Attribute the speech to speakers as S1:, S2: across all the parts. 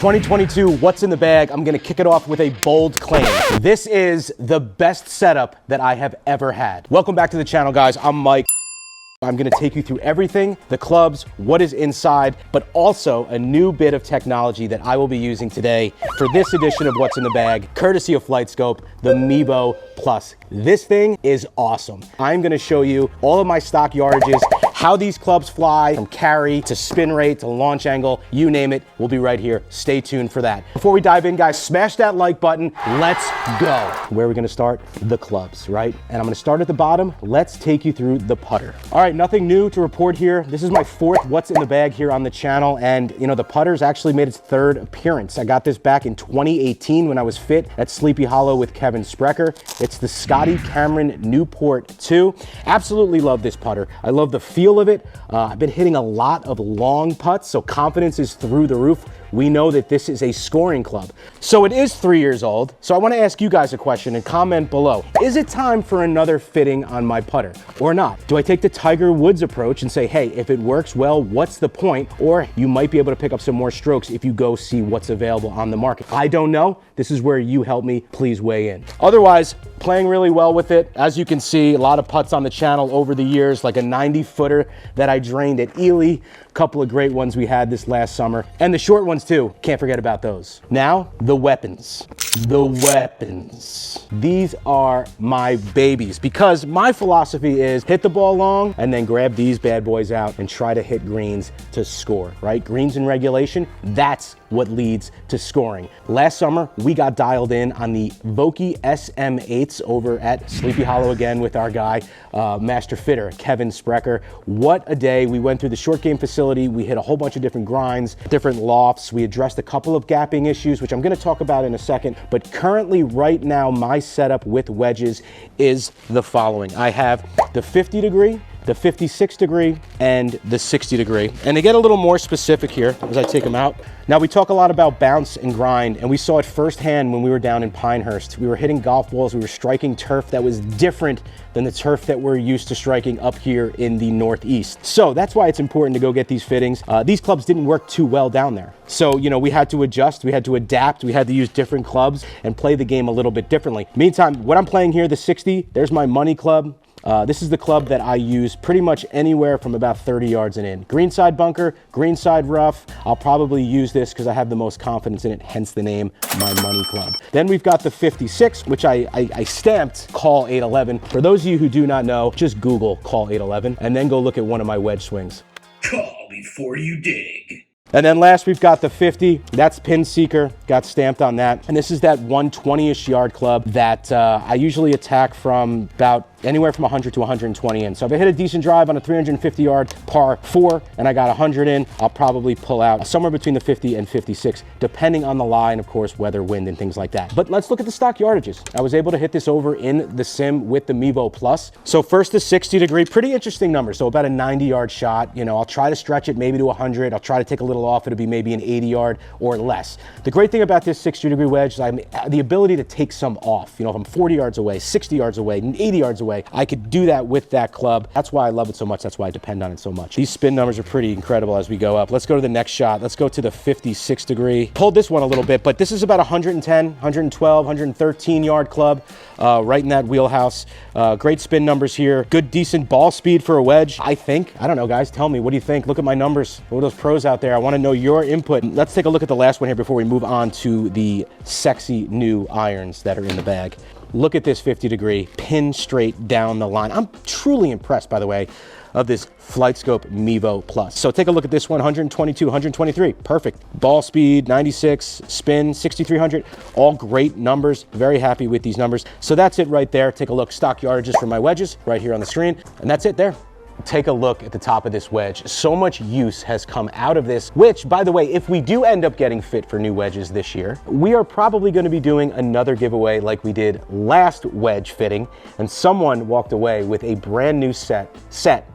S1: 2022, what's in the bag? I'm gonna kick it off with a bold claim. This is the best setup that I have ever had. Welcome back to the channel, guys. I'm Mike. I'm gonna take you through everything, the clubs, what is inside, but also a new bit of technology that I will be using today for this edition of What's in the Bag, courtesy of FlightScope, the Mevo Plus. This thing is awesome. I'm gonna show you all of my stock yardages, how these clubs fly, from carry to spin rate to launch angle, you name it, we'll be right here. Stay tuned for that. Before we dive in, guys, smash that like button. Let's go. Where are we gonna start? The clubs, right? And I'm gonna start at the bottom. Let's take you through the putter. All right, nothing new to report here. This is my fourth What's in the Bag here on the channel, and you know, the putter's actually made its third appearance. I got this back in 2018 when I was fit at Sleepy Hollow with Kevin Sprecher. It's the Scotty Newport 2. Absolutely love this putter. I love the feel of it. I've been hitting a lot of long putts, so confidence is through the roof. We know that this is a scoring club. So it is 3 years old. So I want to ask you guys a question and comment below. Is it time for another fitting on my putter or not? Do I take the Tiger Woods approach and say, hey, if it works well, what's the point? Or you might be able to pick up some more strokes if you go see what's available on the market. I don't know. This is where you help me. Please weigh in. Otherwise, playing really well with it. As you can see, a lot of putts on the channel over the years, like a 90-footer that I drained at Ely. A couple of great ones we had this last summer. And the short ones too. Can't forget about those. Now, the weapons. The weapons. These are my babies because my philosophy is hit the ball long and then grab these bad boys out and try to hit greens to score, right? Greens in regulation, that's what leads to scoring. Last summer, we got dialed in on the Vokey SM8s over at Sleepy Hollow again with our guy, master fitter, Kevin Sprecher. What a day. We went through the short game facility. We hit a whole bunch of different grinds, different lofts. We addressed a couple of gapping issues, which I'm gonna talk about in a second. But currently, right now, my setup with wedges is the following. I have the 50 degree, the 56 degree, and the 60 degree. And to get a little more specific here, as I take them out, now we talk a lot about bounce and grind, and we saw it firsthand when we were down in Pinehurst. We were hitting golf balls, we were striking turf that was different than the turf that we're used to striking up here in the Northeast. So that's why it's important to go get these fittings. These clubs didn't work too well down there. So, you know, we had to adjust, we had to adapt, we had to use different clubs and play the game a little bit differently. Meantime, what I'm playing here, the 60, there's my money club. This is the club that I use pretty much anywhere from about 30 yards and in. Greenside bunker, greenside rough. I'll probably use this because I have the most confidence in it, hence the name, my money club. Then we've got the 56, which I stamped call 811. For those of you who do not know, just Google call 811 and then go look at one of my wedge swings.
S2: Call before you dig.
S1: And then last, we've got the 50. That's Pin Seeker, got stamped on that. And this is that 120-ish yard club that I usually attack from about anywhere from 100 to 120 in. So if I hit a decent drive on a 350 yard par 4 and I got 100 in, I'll probably pull out somewhere between the 50 and 56, depending on the lie and of course weather, wind, and things like that. But let's look at the stock yardages. I was able to hit this over in the sim with the Mevo Plus. So first the 60 degree, pretty interesting number. So about a 90 yard shot. You know, I'll try to stretch it maybe to 100. I'll try to take a little off. It'll be maybe an 80 yard or less. The great thing about this 60 degree wedge is I have the ability to take some off. You know, if I'm 40 yards away, 60 yards away, 80 yards away, I could do that with that club. That's why I love it so much. That's why I depend on it so much. These spin numbers are pretty incredible as we go up. Let's go to the next shot. Let's go to the 56 degree. Pulled this one a little bit, but this is about 110, 112, 113 yard club, right in that wheelhouse. Great spin numbers here. Good, decent ball speed for a wedge, I think. I don't know, guys. Tell me, what do you think? Look at my numbers. What are those pros out there? I want to know your input. Let's take a look at the last one here before we move on to the sexy new irons that are in the bag. Look at this 50 degree, pin straight down the line. I'm truly impressed, by the way, of this FlightScope Mevo Plus. So take a look at this one, 122, 123, perfect. Ball speed, 96, spin, 6,300, all great numbers. Very happy with these numbers. So that's it right there. Take a look, stock yardages for my wedges right here on the screen. And that's it there. Take a look at the top of this wedge. So much use has come out of this, which, by the way, if we do end up getting fit for new wedges this year, we are probably going to be doing another giveaway like we did last wedge fitting, and someone walked away with a brand new set,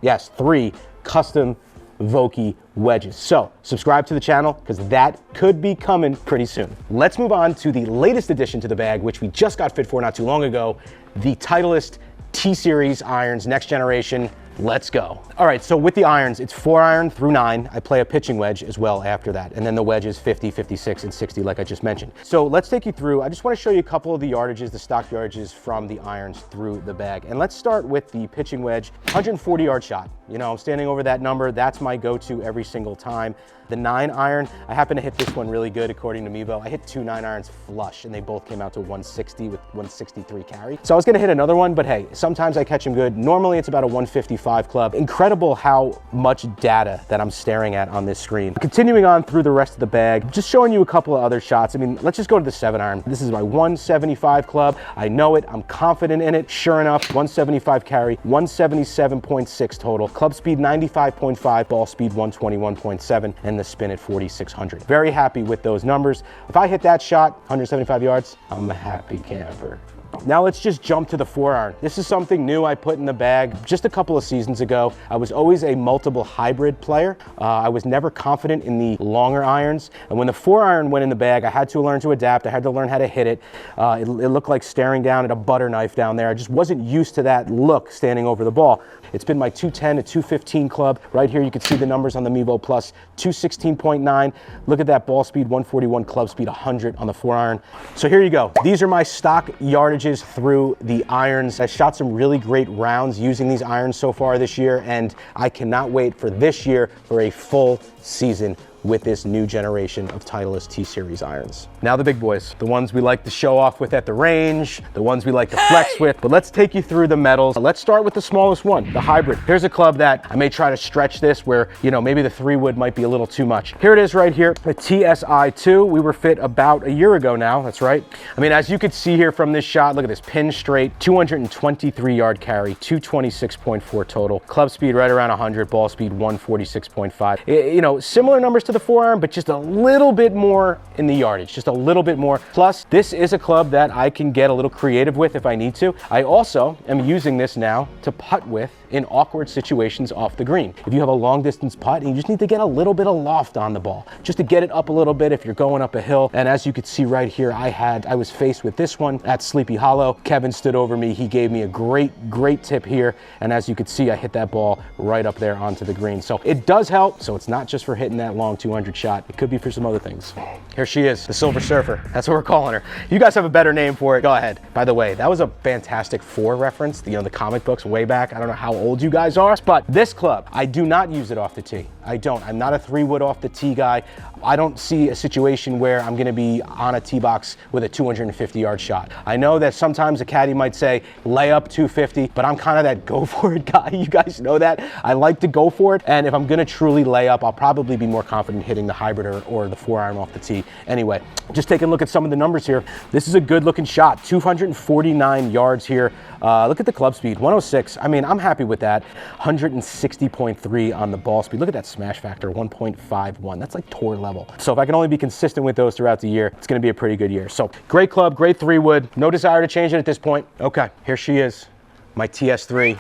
S1: yes, 3 custom Vokey wedges. So subscribe to the channel because that could be coming pretty soon. Let's move on to the latest addition to the bag, which we just got fit for not too long ago, the Titleist T-Series irons, next generation. Let's go. All right, so with the irons, it's 4-iron through 9. I play a pitching wedge as well after that. And then the wedges 50, 56, and 60, like I just mentioned. So let's take you through. I just want to show you a couple of the yardages, the stock yardages from the irons through the bag. And let's start with the pitching wedge, 140-yard shot. You know, I'm standing over that number. That's my go-to every single time. The 9-iron, I happen to hit this one really good according to Mevo. I hit 2 9-irons flush and they both came out to 160 with 163 carry. So I was gonna hit another one, but hey, sometimes I catch them good. Normally it's about a 155 club. Incredible how much data that I'm staring at on this screen. Continuing on through the rest of the bag, just showing you a couple of other shots. I mean, let's just go to the 7-iron. This is my 175 club. I know it, I'm confident in it. Sure enough, 175 carry, 177.6 total. Club speed 95.5, ball speed 121.7, and the spin at 4,600. Very happy with those numbers. If I hit that shot, 175 yards, I'm a happy camper. Now let's just jump to the 4-iron. This is something new I put in the bag just a couple of seasons ago. I was always a multiple hybrid player. I was never confident in the longer irons. And when the 4-iron went in the bag, I had to learn to adapt. I had to learn how to hit it. It looked like staring down at a butter knife down there. I just wasn't used to that look standing over the ball. It's been my 210 to 215 club. Right here, you can see the numbers on the Mevo Plus, 216.9. Look at that ball speed, 141, club speed 100 on the 4-iron. So here you go. These are my stock yardages through the irons. I shot some really great rounds using these irons so far this year, and I cannot wait for this year for a full season with this new generation of Titleist T-Series irons. Now the big boys, the ones we like to show off with at the range, the ones we like to flex with, but let's take you through the metals. Let's start with the smallest one, the hybrid. Here's a club that I may try to stretch this where, you know, maybe the 3-wood might be a little too much. Here it is right here, the TSi2. We were fit about a year ago now, that's right. I mean, as you could see here from this shot, look at this, pin straight, 223-yard carry, 226.4 total, club speed right around 100, ball speed 146.5. You know, similar numbers to the 4-iron, but just a little bit more in the yardage, just a little bit more. Plus, this is a club that I can get a little creative with if I need to. I also am using this now to putt with in awkward situations off the green. If you have a long distance putt and you just need to get a little bit of loft on the ball, just to get it up a little bit if you're going up a hill. And as you could see right here, I was faced with this one at Sleepy Hollow. Kevin stood over me. He gave me a great tip here. And as you could see, I hit that ball right up there onto the green. So it does help. So it's not just for hitting that long 200 shot. It could be for some other things. Here she is, the Silver Surfer. That's what we're calling her. You guys have a better name for it, go ahead. By the way, that was a Fantastic Four reference, you know, the comic books way back. I don't know how old you guys are, but this club, I do not use it off the tee. I don't. I'm not a 3-wood off the tee guy. I don't see a situation where I'm gonna be on a tee box with a 250-yard shot. I know that sometimes a caddy might say, lay up 250, but I'm kind of that go for it guy. You guys know that. I like to go for it, and if I'm gonna truly lay up, I'll probably be more confident hitting the hybrid or the 4-iron off the tee. Anyway, just taking a look at some of the numbers here. This is a good looking shot, 249 yards here. Look at the club speed, 106. I mean, I'm happy with that. 160.3 on the ball speed. Look at that smash factor, 1.51. That's like tour level. So if I can only be consistent with those throughout the year, it's gonna be a pretty good year. So great club, great 3-wood. No desire to change it at this point. Okay, here she is, my TS3.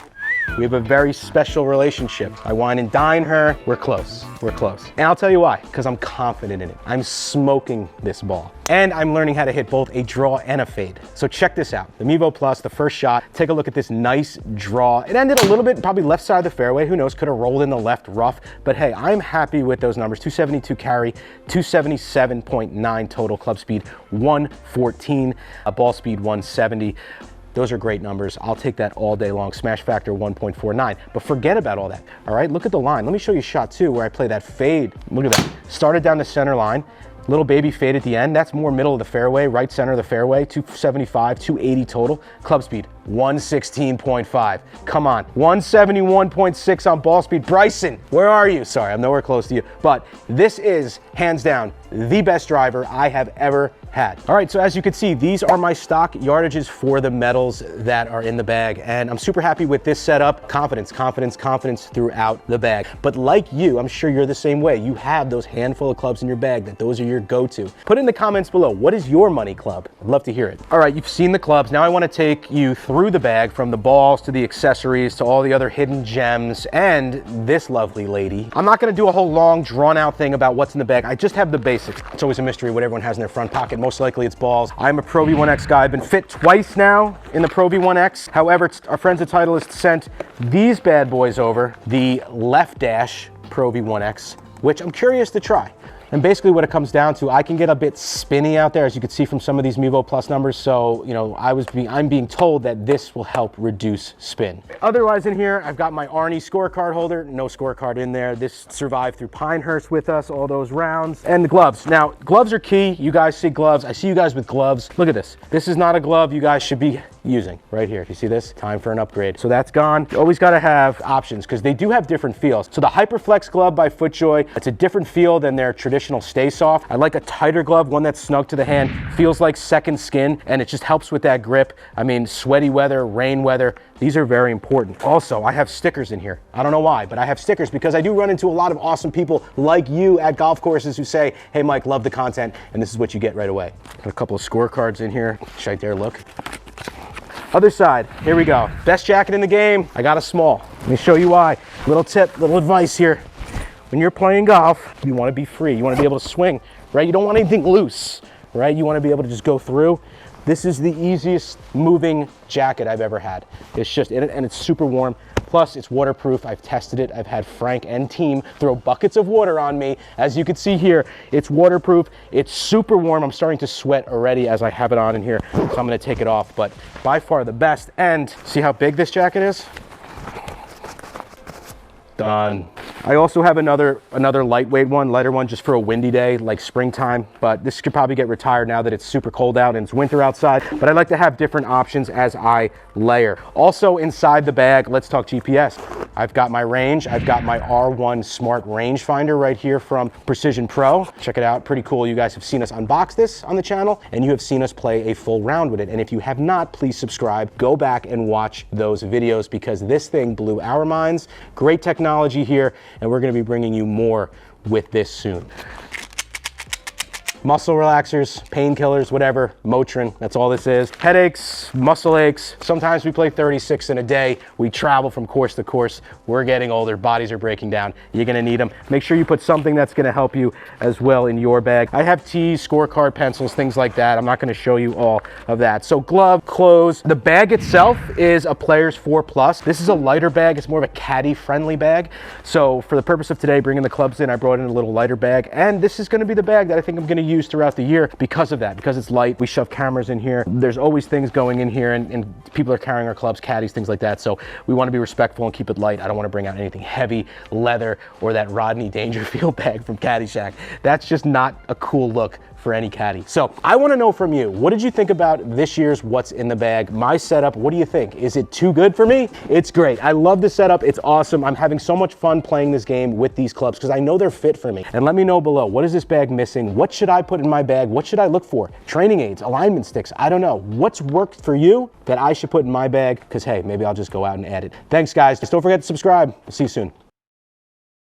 S1: We have a very special relationship. I wine and dine her. We're close. We're close. And I'll tell you why, because I'm confident in it. I'm smoking this ball. And I'm learning how to hit both a draw and a fade. So check this out. The Mevo Plus, the first shot, take a look at this nice draw. It ended a little bit, probably left side of the fairway. Who knows, could have rolled in the left rough. But hey, I'm happy with those numbers. 272 carry, 277.9 total, club speed 114, ball speed 170. Those are great numbers. I'll take that all day long. Smash factor 1.49. But forget about all that, all right? Look at the line. Let me show you shot 2 where I play that fade. Look at that. Started down the center line. Little baby fade at the end. That's more middle of the fairway, right center of the fairway. 275, 280 total. Club speed 116.5. Come on, 171.6 on ball speed. Bryson, where are you? Sorry, I'm nowhere close to you. But this is, hands down, the best driver I have ever had. All right, so as you can see, these are my stock yardages for the metals that are in the bag. And I'm super happy with this setup. Confidence, confidence, confidence throughout the bag. But like you, I'm sure you're the same way. You have those handful of clubs in your bag that those are your go-to. Put in the comments below, what is your money club? I'd love to hear it. All right, you've seen the clubs. Now I wanna take you through the bag, from the balls to the accessories to all the other hidden gems and this lovely lady. I'm not gonna do a whole long drawn out thing about what's in the bag. I just have the basics. this? It's always a mystery what everyone has in their front pocket. Most likely it's balls. I'm a Pro V1X guy. I've been fit twice now in the Pro V1X. However, our friends at Titleist sent these bad boys over, the Left Dash Pro V1X, which I'm curious to try. And basically what it comes down to, I can get a bit spinny out there, as you can see from some of these Mevo Plus numbers. So, you know, I'm being told that this will help reduce spin. Otherwise in here, I've got my Arnie scorecard holder. No scorecard in there. This survived through Pinehurst with us, all those rounds. And the gloves. Now, gloves are key. You guys see gloves. I see you guys with gloves. Look at this. This is not a glove you guys should be using right here. You see this? Time for an upgrade. So that's gone. You always got to have options because they do have different feels. So the Hyperflex glove by FootJoy, it's a different feel than their traditional Stay Soft. I like a tighter glove, one that's snug to the hand, feels like second skin, and it just helps with that grip. I mean, sweaty weather, rain weather, these are very important. Also, I have stickers in here. I don't know why, but I have stickers because I do run into a lot of awesome people like you at golf courses who say, hey Mike, love the content, and this is what you get right away. Got a couple of scorecards in here. Should I dare look? Other side, here we go. Best jacket in the game, I got a small. Let me show you why. Little tip, little advice here. When you're playing golf, you want to be free. You want to be able to swing, right? You don't want anything loose, right? You want to be able to just go through. This is the easiest moving jacket I've ever had. It's just, and it's super warm. Plus, it's waterproof. I've tested it. I've had Frank and team throw buckets of water on me. As you can see here, it's waterproof. It's super warm. I'm starting to sweat already as I have it on in here. So I'm going to take it off, but by far the best. And see how big this jacket is? Done. I also have another lightweight one, lighter one, just for a windy day, like springtime, but this could probably get retired now that it's super cold out and it's winter outside, but I like to have different options as I layer. Also inside the bag, let's talk GPS. I've got my range, I've got my R1 Smart Rangefinder right here from Precision Pro. Check it out, pretty cool. You guys have seen us unbox this on the channel, and you have seen us play a full round with it. And if you have not, please subscribe, go back and watch those videos because this thing blew our minds. Great technology here, and we're gonna be bringing you more with this soon. Muscle relaxers, painkillers, whatever, Motrin, that's all this is. Headaches, muscle aches. Sometimes we play 36 in a day. We travel from course to course. We're getting older, bodies are breaking down. You're gonna need them. Make sure you put something that's gonna help you as well in your bag. I have tees, scorecard pencils, things like that. I'm not gonna show you all of that. So glove, clothes. The bag itself is a Players 4+. This is a lighter bag. It's more of a caddy friendly bag. So for the purpose of today, bringing the clubs in, I brought in a little lighter bag. And this is gonna be the bag that I think I'm gonna use throughout the year because of that, because it's light. We shove cameras in here. There's always things going in here and people are carrying our clubs, caddies, things like that. So we want to be respectful and keep it light. I don't want to bring out anything heavy, leather, or that Rodney Dangerfield bag from Caddyshack. That's just not a cool look for any caddy. So I want to know from you, what did you think about this year's What's in the Bag? My setup, what do you think? Is it too good for me? It's great. I love the setup. It's awesome. I'm having so much fun playing this game with these clubs because I know they're fit for me. And let me know below, what is this bag missing? What should I put in my bag? What should I look for? Training aids, alignment sticks, I don't know. What's worked for you that I should put in my bag? Because hey, maybe I'll just go out and add it. Thanks guys. Just don't forget to subscribe. We'll see you soon.